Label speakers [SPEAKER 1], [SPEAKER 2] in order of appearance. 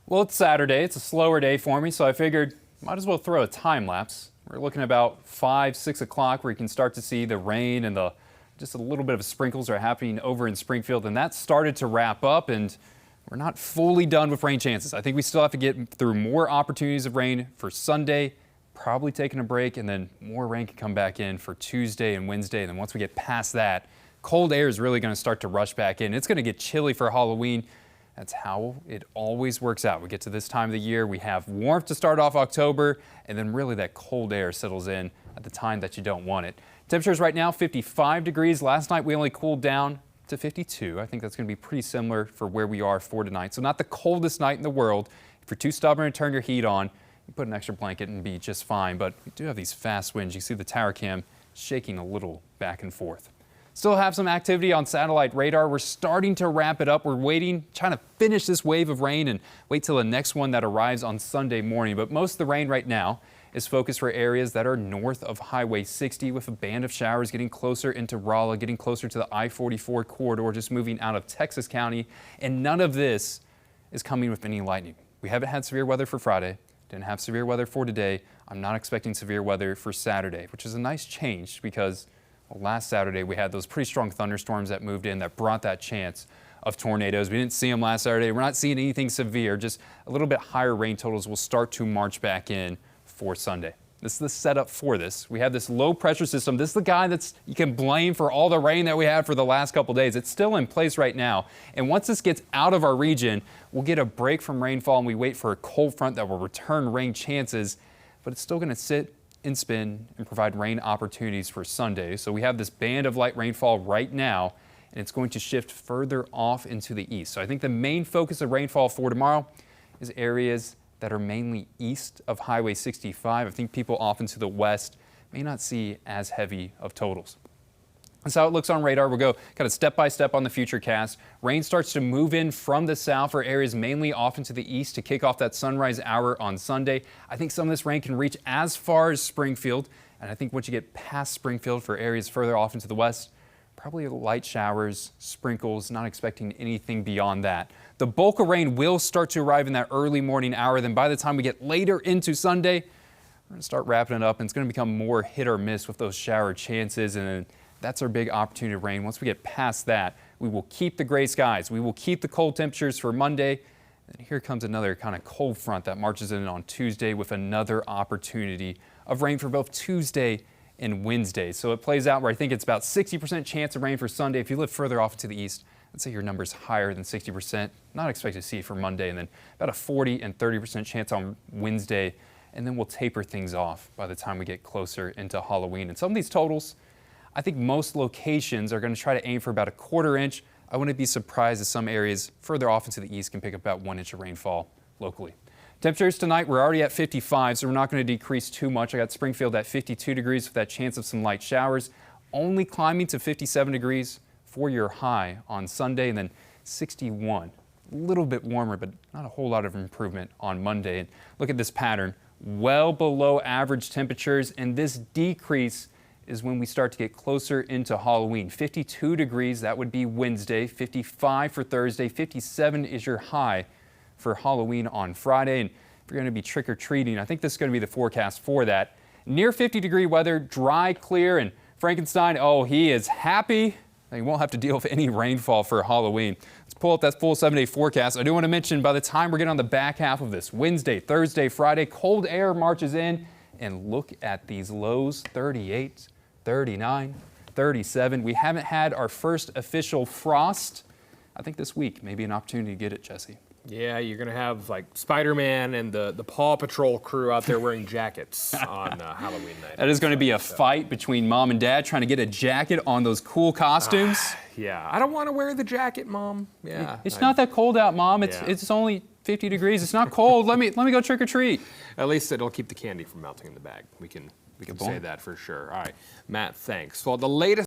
[SPEAKER 1] Well, it's Saturday. It's a slower day for me, so I figured might as well throw a time lapse. We're looking at about 5, 6 o'clock where you can start to see the rain and just a little bit of sprinkles are happening over in Springfield, and that started to wrap up, and we're not fully done with rain chances. I think we still have to get through more opportunities of rain for Sunday, probably taking a break, and then more rain can come back in for Tuesday and Wednesday. And then once we get past that, cold air is really going to start to rush back in. It's going to get chilly for Halloween. That's how it always works out. We get to this time of the year, we have warmth to start off October, and then really that cold air settles in at the time that you don't want it. Temperatures right now, 55 degrees. Last night we only cooled down to 52. I think that's going to be pretty similar for where we are for tonight. So not the coldest night in the world. If you're too stubborn to turn your heat on, you put an extra blanket and be just fine. But we do have these fast winds. You see the tower cam shaking a little back and forth. Still have some activity on satellite radar. We're starting to wrap it up. We're waiting, trying to finish this wave of rain and wait till the next one that arrives on Sunday morning. But most of the rain right now is focused for areas that are north of Highway 60, with a band of showers getting closer into Rolla, getting closer to the I-44 corridor, just moving out of Texas County. And none of this is coming with any lightning. We haven't had severe weather for Friday. Didn't have severe weather for today. I'm not expecting severe weather for Saturday, which is a nice change because last Saturday, we had those pretty strong thunderstorms that moved in that brought that chance of tornadoes. We didn't see them last Saturday. We're not seeing anything severe, just a little bit higher rain totals will start to march back in for Sunday. This is the setup for this. We have this low pressure system. This is the guy you can blame for all the rain that we had for the last couple days. It's still in place right now. And once this gets out of our region, we'll get a break from rainfall and we wait for a cold front that will return rain chances, but it's still going to sit and spin and provide rain opportunities for Sunday. So we have this band of light rainfall right now, and it's going to shift further off into the east. So I think the main focus of rainfall for tomorrow is areas that are mainly east of Highway 65. I think people off into the west may not see as heavy of totals. That's how it looks on radar. We'll go kind of step by step on the futurecast. Rain starts to move in from the south for areas mainly off into the east to kick off that sunrise hour on Sunday. I think some of this rain can reach as far as Springfield. And I think once you get past Springfield for areas further off into the west, probably light showers, sprinkles, not expecting anything beyond that. The bulk of rain will start to arrive in that early morning hour. Then by the time we get later into Sunday, we're going to start wrapping it up, and it's going to become more hit or miss with those shower chances. And that's our big opportunity to rain. Once we get past that, we will keep the gray skies. We will keep the cold temperatures for Monday. And here comes another kind of cold front that marches in on Tuesday with another opportunity of rain for both Tuesday and Wednesday. So it plays out where I think it's about 60% chance of rain for Sunday. If you live further off to the east, let's say your number's higher than 60%. Not expected to see it for Monday, and then about a 40 and 30% chance on Wednesday. And then we'll taper things off by the time we get closer into Halloween. And some of these totals, I think most locations are going to try to aim for about a quarter inch. I wouldn't be surprised if some areas further off into the east can pick up about 1 inch of rainfall locally. Temperatures tonight, we're already at 55, so we're not going to decrease too much. I got Springfield at 52 degrees with that chance of some light showers, only climbing to 57 degrees for your high on Sunday, and then 61. A little bit warmer, but not a whole lot of improvement on Monday. And look at this pattern, well below average temperatures, and this decrease is when we start to get closer into Halloween. 52 degrees, that would be Wednesday, 55 for Thursday, 57 is your high for Halloween on Friday. And if you're going to be trick-or-treating, I think this is going to be the forecast for that. Near 50-degree weather, dry, clear, and Frankenstein, oh, he is happy. He won't have to deal with any rainfall for Halloween. Let's pull up that full 7-day forecast. I do want to mention by the time we're getting on the back half of this, Wednesday, Thursday, Friday, cold air marches in, and look at these lows, 38, 39, 37. We haven't had our first official frost. I think this week may be an opportunity to get it, Jesse.
[SPEAKER 2] Yeah, you're going to have like Spider-Man and the Paw Patrol crew out there wearing jackets on Halloween night.
[SPEAKER 1] That is going to be a fight between mom and dad trying to get a jacket on those cool costumes.
[SPEAKER 2] Yeah, I don't want to wear the jacket, Mom. Yeah,
[SPEAKER 1] it's not that cold out, Mom. It's only 50 degrees. It's not cold. Let me go trick or treat.
[SPEAKER 2] At least it'll keep the candy from melting in the bag. We can say that for sure. All right, Matt, thanks. Well, the latest